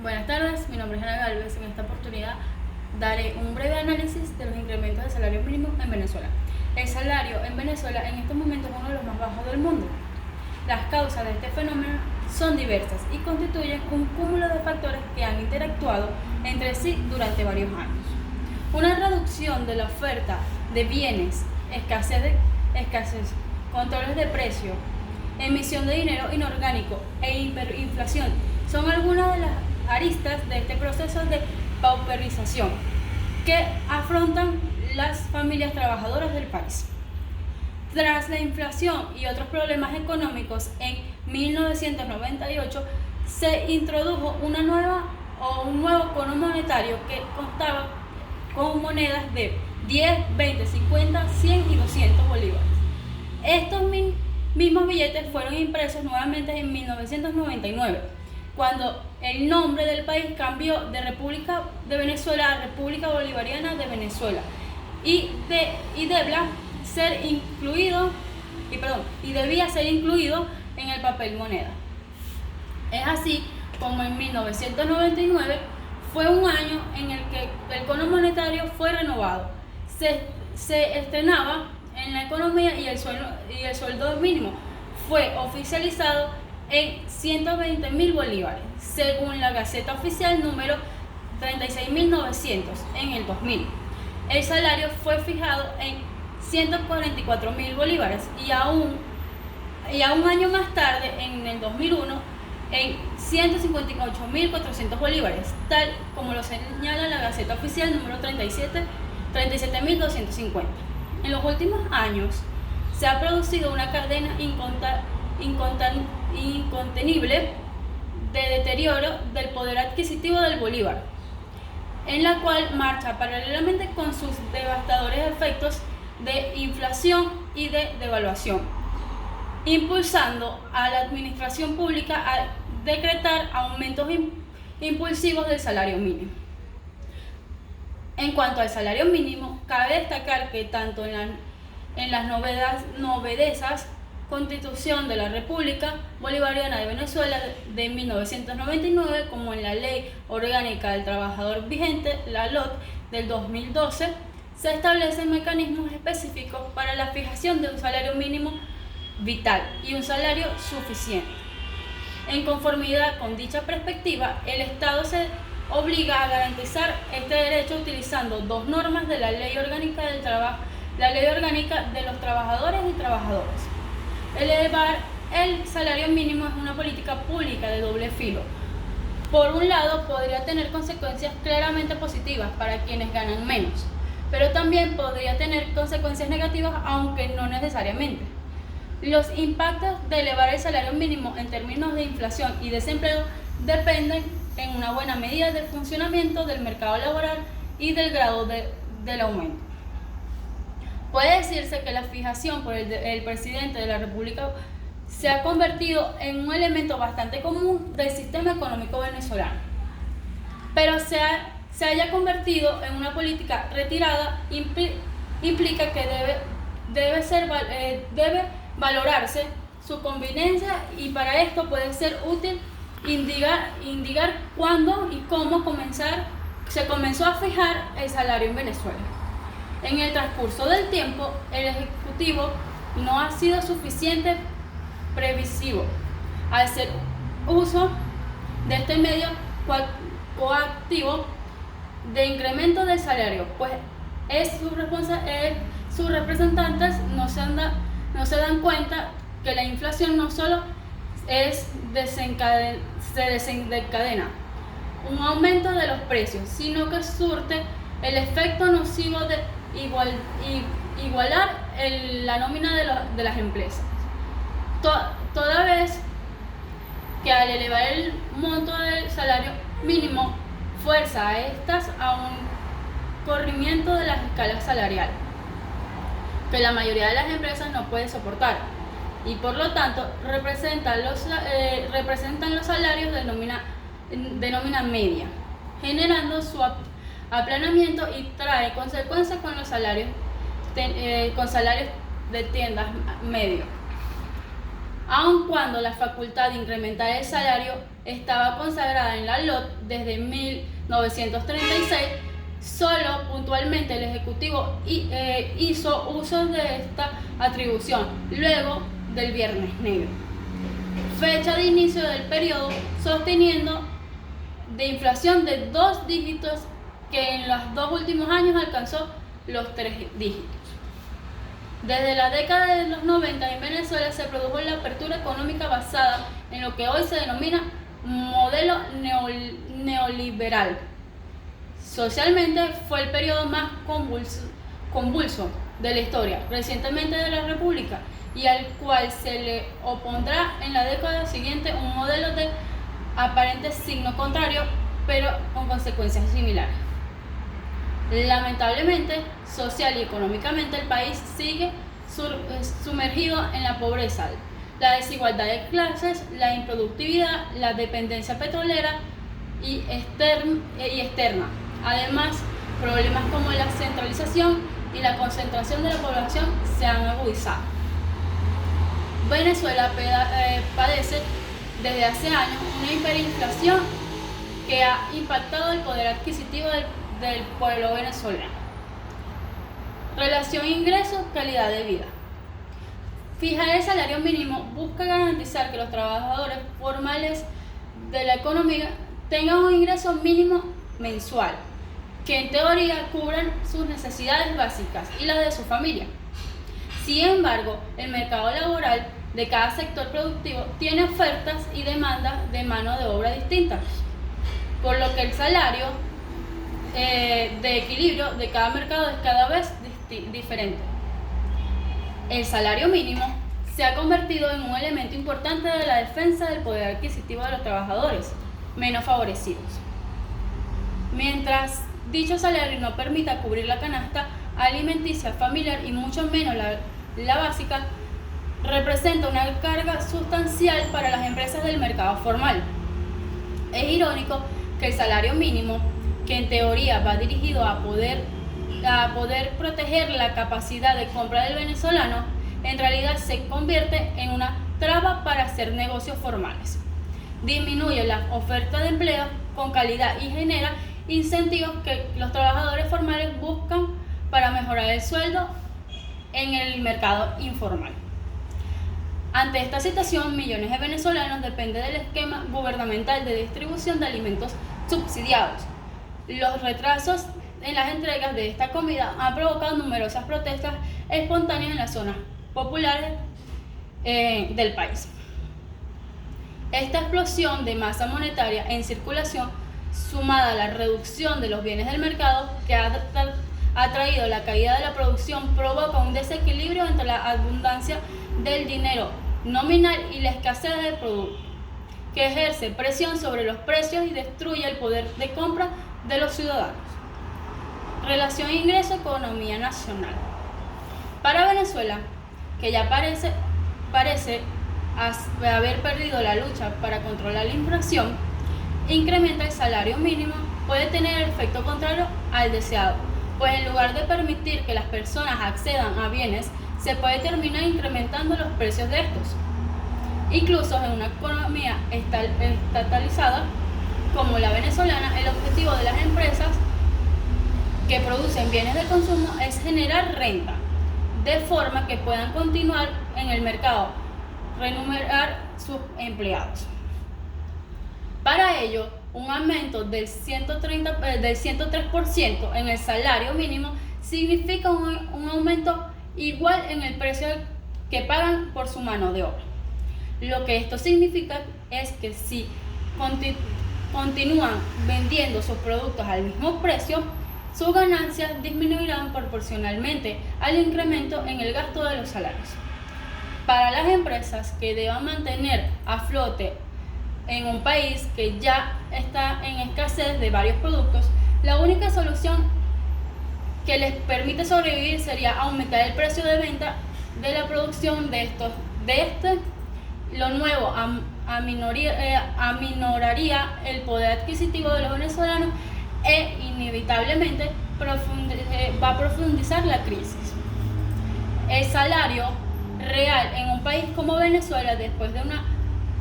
Buenas tardes, mi nombre es Ana Galvez. En esta oportunidad daré un breve análisis de los incrementos del salario mínimo en Venezuela. El salario en Venezuela en estos momentos es uno de los más bajos del mundo. Las causas de este fenómeno son diversas y constituyen un cúmulo de factores que han interactuado entre sí durante varios años. Una reducción de la oferta de bienes, escasez, controles de precio, emisión de dinero inorgánico e hiperinflación son algunas de las aristas de este proceso de pauperización que afrontan las familias trabajadoras del país. Tras la inflación y otros problemas económicos, en 1998 se introdujo un nuevo cono monetario que constaba con monedas de 10, 20, 50, 100 y 200 bolívares. Estos mismos billetes fueron impresos nuevamente en 1999, cuando el nombre del país cambió de República de Venezuela a República Bolivariana de Venezuela y debía ser incluido en el papel moneda. Es así como en 1999 fue un año en el que el cono monetario fue renovado. Se estrenaba en la economía y el sueldo mínimo fue oficializado en 120.000 bolívares, según la Gaceta Oficial número 36.900 en el 2000. El salario fue fijado en 144.000 bolívares y a un año más tarde, en el 2001, en 158.400 bolívares, tal como lo señala la Gaceta Oficial número 37.250. En los últimos años se ha producido una cadena incontenible de deterioro del poder adquisitivo del bolívar, en la cual marcha paralelamente con sus devastadores efectos de inflación y de devaluación, impulsando a la administración pública a decretar aumentos impulsivos del salario mínimo. En cuanto al salario mínimo, cabe destacar que tanto en las novedosas Constitución de la República Bolivariana de Venezuela de 1999 como en la Ley Orgánica del Trabajador vigente, la LOT del 2012, se establecen mecanismos específicos para la fijación de un salario mínimo vital y un salario suficiente. En conformidad con dicha perspectiva, el Estado se obliga a garantizar este derecho utilizando dos normas de la Ley Orgánica del Trabajo, la Ley Orgánica de los Trabajadores y Trabajadoras. Elevar el salario mínimo es una política pública de doble filo. Por un lado, podría tener consecuencias claramente positivas para quienes ganan menos, pero también podría tener consecuencias negativas, aunque no necesariamente. Los impactos de elevar el salario mínimo en términos de inflación y desempleo dependen en una buena medida del funcionamiento del mercado laboral y del grado del aumento. Puede decirse que la fijación por el presidente de la República se ha convertido en un elemento bastante común del sistema económico venezolano, pero se haya convertido en una política retirada implica que debe valorarse su conveniencia, y para esto puede ser útil indicar cuándo y cómo se comenzó a fijar el salario en Venezuela. En el transcurso del tiempo, el Ejecutivo no ha sido suficiente previsivo al hacer uso de este medio coactivo de incremento del salario, pues sus representantes no se dan cuenta que la inflación no solo se desencadena un aumento de los precios, sino que surte el efecto nocivo de igualar la nómina de las empresas, toda vez que al elevar el monto del salario mínimo fuerza a estas a un corrimiento de las escalas salariales que la mayoría de las empresas no puede soportar, y por lo tanto representan los salarios de nómina media, generando su aplanamiento, y trae consecuencias con los salarios de tiendas medios. Aun cuando la facultad de incrementar el salario estaba consagrada en la LOT desde 1936, solo puntualmente el Ejecutivo hizo uso de esta atribución luego del Viernes Negro, fecha de inicio del periodo, sosteniendo de inflación de 2 dígitos que en los 2 últimos años alcanzó los 3 dígitos. Desde la década de los 90 en Venezuela se produjo la apertura económica basada en lo que hoy se denomina modelo neoliberal. Socialmente fue el periodo más convulso de la historia recientemente de la República y al cual se le opondrá en la década siguiente un modelo de aparente signo contrario, pero con consecuencias similares. Lamentablemente, social y económicamente el país sigue sumergido en la pobreza, la desigualdad de clases, la improductividad, la dependencia petrolera y externa. Además, problemas como la centralización y la concentración de la población se han agudizado. Venezuela padece desde hace años una hiperinflación que ha impactado el poder adquisitivo del pueblo venezolano. Relación ingreso-calidad de vida. Fijar el salario mínimo busca garantizar que los trabajadores formales de la economía tengan un ingreso mínimo mensual, que en teoría cubran sus necesidades básicas y las de su familia. Sin embargo, el mercado laboral de cada sector productivo tiene ofertas y demandas de mano de obra distintas, por lo que el salario de equilibrio de cada mercado es cada vez diferente. El salario mínimo se ha convertido en un elemento importante de la defensa del poder adquisitivo de los trabajadores menos favorecidos. Mientras dicho salario no permita cubrir la canasta alimenticia familiar y mucho menos la básica, representa una carga sustancial para las empresas del mercado formal. Es irónico que el salario mínimo, que en teoría va dirigido a poder proteger la capacidad de compra del venezolano, en realidad se convierte en una traba para hacer negocios formales. Disminuye la oferta de empleo con calidad y genera incentivos que los trabajadores formales buscan para mejorar el sueldo en el mercado informal. Ante esta situación, millones de venezolanos dependen del esquema gubernamental de distribución de alimentos subsidiados. Los retrasos en las entregas de esta comida han provocado numerosas protestas espontáneas en las zonas populares del país. Esta explosión de masa monetaria en circulación, sumada a la reducción de los bienes del mercado que ha traído la caída de la producción, provoca un desequilibrio entre la abundancia del dinero nominal y la escasez del producto, que ejerce presión sobre los precios y destruye el poder de compra de los ciudadanos. Relación ingreso-economía nacional. Para Venezuela, que ya parece haber perdido la lucha para controlar la inflación, incrementa el salario mínimo puede tener el efecto contrario al deseado, pues en lugar de permitir que las personas accedan a bienes, se puede terminar incrementando los precios de estos. Incluso en una economía estatalizada como la venezolana, el objetivo de las empresas que producen bienes de consumo es generar renta, de forma que puedan continuar en el mercado, remunerar sus empleados. Para ello, un aumento del 103% en el salario mínimo significa un aumento igual en el precio que pagan por su mano de obra. Lo que esto significa es que si continúan vendiendo sus productos al mismo precio, sus ganancias disminuirán proporcionalmente al incremento en el gasto de los salarios. Para las empresas que deban mantener a flote en un país que ya está en escasez de varios productos, la única solución que les permite sobrevivir sería aumentar el precio de venta de la producción de estos. Lo nuevo aminoraría el poder adquisitivo de los venezolanos e inevitablemente va a profundizar la crisis. El salario real en un país como Venezuela, después de una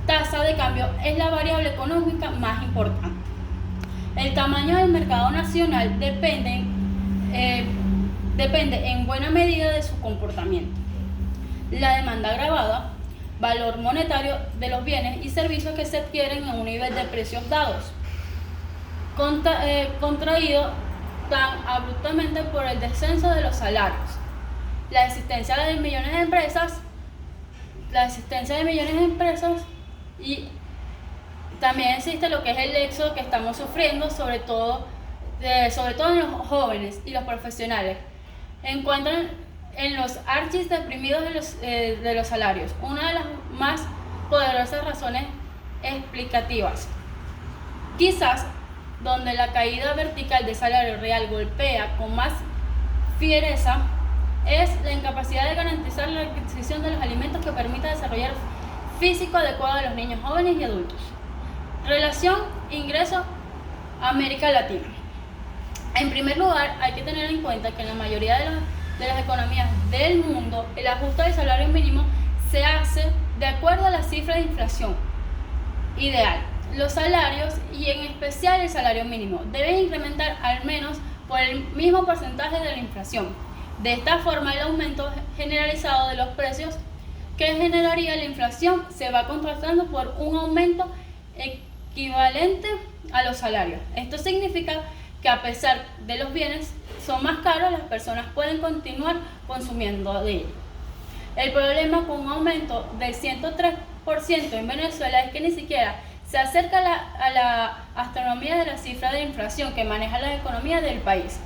tasa de cambio es la variable económica más importante. El tamaño del mercado nacional depende en buena medida de su comportamiento. La demanda agravada, valor monetario de los bienes y servicios que se adquieren a un nivel de precios dados, contraído tan abruptamente por el descenso de los salarios. La existencia de millones de empresas y también existe lo que es el éxodo que estamos sufriendo, sobre todo en los jóvenes y los profesionales. Encuentran en los archis deprimidos de los salarios una de las más poderosas razones explicativas. Quizás donde la caída vertical del salario real golpea con más fiereza es la incapacidad de garantizar la adquisición de los alimentos que permita desarrollar físico adecuado a los niños, jóvenes y adultos. Relación ingreso América Latina. En primer lugar, hay que tener en cuenta que en la mayoría de las economías del mundo, el ajuste del salario mínimo se hace de acuerdo a la cifra de inflación ideal. Los salarios, y en especial el salario mínimo, deben incrementar al menos por el mismo porcentaje de la inflación. De esta forma, el aumento generalizado de los precios que generaría la inflación se va contrastando por un aumento equivalente a los salarios. Esto significa que a pesar de los bienes son más caros, las personas pueden continuar consumiendo de ellos. El problema con un aumento del 103% en Venezuela es que ni siquiera se acerca a la astronomía de la cifra de inflación que maneja la economía del país.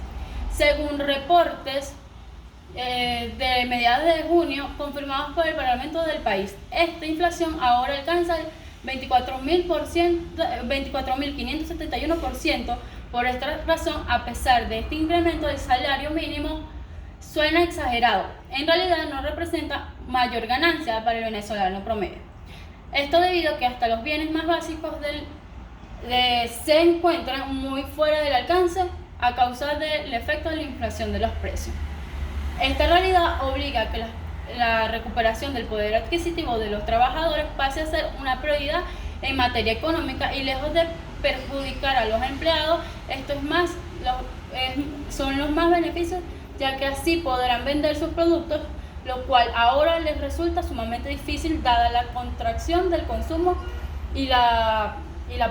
Según reportes de mediados de junio confirmados por el Parlamento del país, esta inflación ahora alcanza el 24.571%. Por esta razón, a pesar de este incremento del salario mínimo, suena exagerado. En realidad no representa mayor ganancia para el venezolano promedio. Esto debido a que hasta los bienes más básicos se encuentran muy fuera del alcance a causa del efecto de la inflación de los precios. Esta realidad obliga a que la recuperación del poder adquisitivo de los trabajadores pase a ser una prioridad en materia económica y lejos de perjudicar a los empleados, son los más beneficios, ya que así podrán vender sus productos, lo cual ahora les resulta sumamente difícil dada la contracción del consumo y la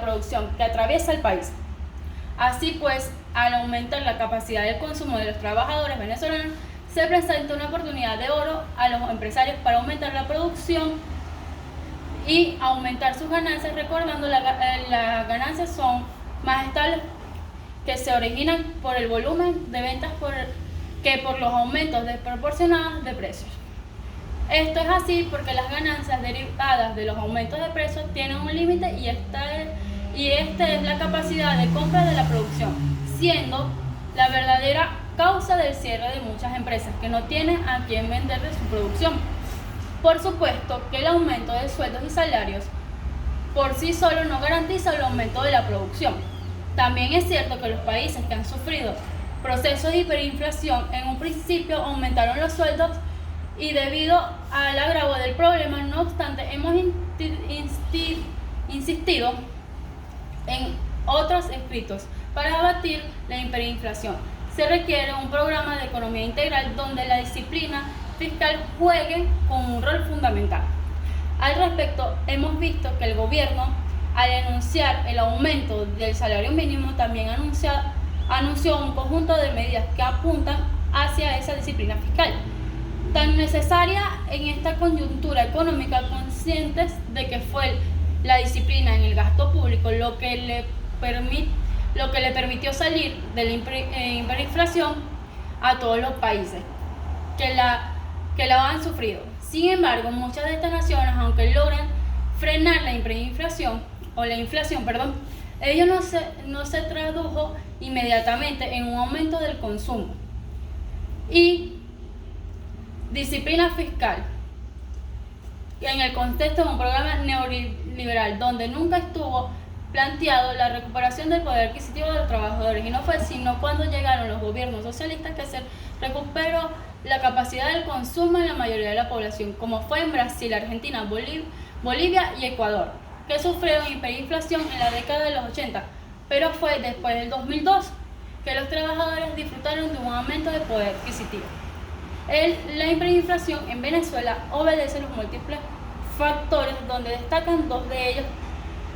producción que atraviesa el país. Así pues, al aumentar la capacidad del consumo de los trabajadores venezolanos, se presenta una oportunidad de oro a los empresarios para aumentar la producción y aumentar sus ganancias, recordando las ganancias son más estables que se originan por el volumen de ventas que por los aumentos desproporcionados de precios. Esto es así porque las ganancias derivadas de los aumentos de precios tienen un límite y esta es la capacidad de compra de la producción, siendo la verdadera causa del cierre de muchas empresas que no tienen a quién vender de su producción. Por supuesto que el aumento de sueldos y salarios por sí solo no garantiza el aumento de la producción. También es cierto que los países que han sufrido procesos de hiperinflación en un principio aumentaron los sueldos y debido al agravo del problema, no obstante, hemos insistido en otros escritos para abatir la hiperinflación. Se requiere un programa de economía integral donde la disciplina fiscal juegue con un rol fundamental. Al respecto, hemos visto que el gobierno, al anunciar el aumento del salario mínimo, también anunció un conjunto de medidas que apuntan hacia esa disciplina fiscal, tan necesaria en esta coyuntura económica, conscientes de que fue la disciplina en el gasto público lo que le permitió salir de la hiperinflación a todos los países que la han sufrido. Sin embargo, muchas de estas naciones, aunque logran frenar la inflación, ello no se tradujo inmediatamente en un aumento del consumo y disciplina fiscal en el contexto de un programa neoliberal donde nunca estuvo planteado la recuperación del poder adquisitivo de los trabajadores, y no fue sino cuando llegaron los gobiernos socialistas que se recuperó la capacidad del consumo en la mayoría de la población, como fue en Brasil, Argentina, Bolivia y Ecuador, que sufrieron hiperinflación en la década de los 80, pero fue después del 2002 que los trabajadores disfrutaron de un aumento de poder adquisitivo. La hiperinflación en Venezuela obedece a los múltiples factores, donde destacan dos de ellos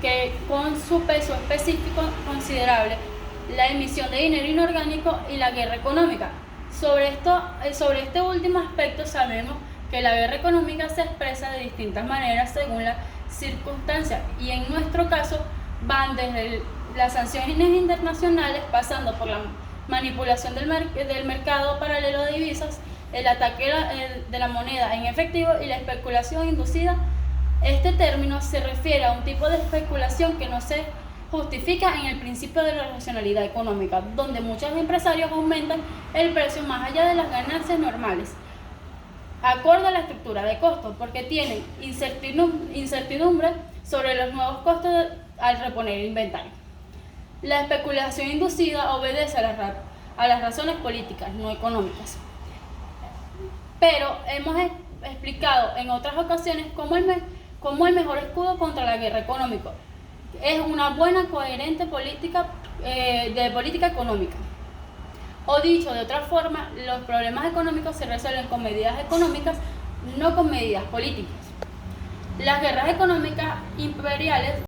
que con su peso específico considerable: la emisión de dinero inorgánico y la guerra económica. Sobre este último aspecto sabemos que la guerra económica se expresa de distintas maneras según las circunstancias, y en nuestro caso van desde las sanciones internacionales, pasando por la manipulación del mercado paralelo de divisas, el ataque de la moneda en efectivo y la especulación inducida. Este término se refiere a un tipo de especulación que no se justifica en el principio de la racionalidad económica, donde muchos empresarios aumentan el precio más allá de las ganancias normales, acorde a la estructura de costos, porque tienen incertidumbre sobre los nuevos costos al reponer el inventario. La especulación inducida obedece a las razones políticas, no económicas. Pero hemos explicado en otras ocasiones cómo el mejor escudo contra la guerra económica es una buena, coherente política económica. O dicho de otra forma, los problemas económicos se resuelven con medidas económicas, no con medidas políticas. Las guerras económicas imperiales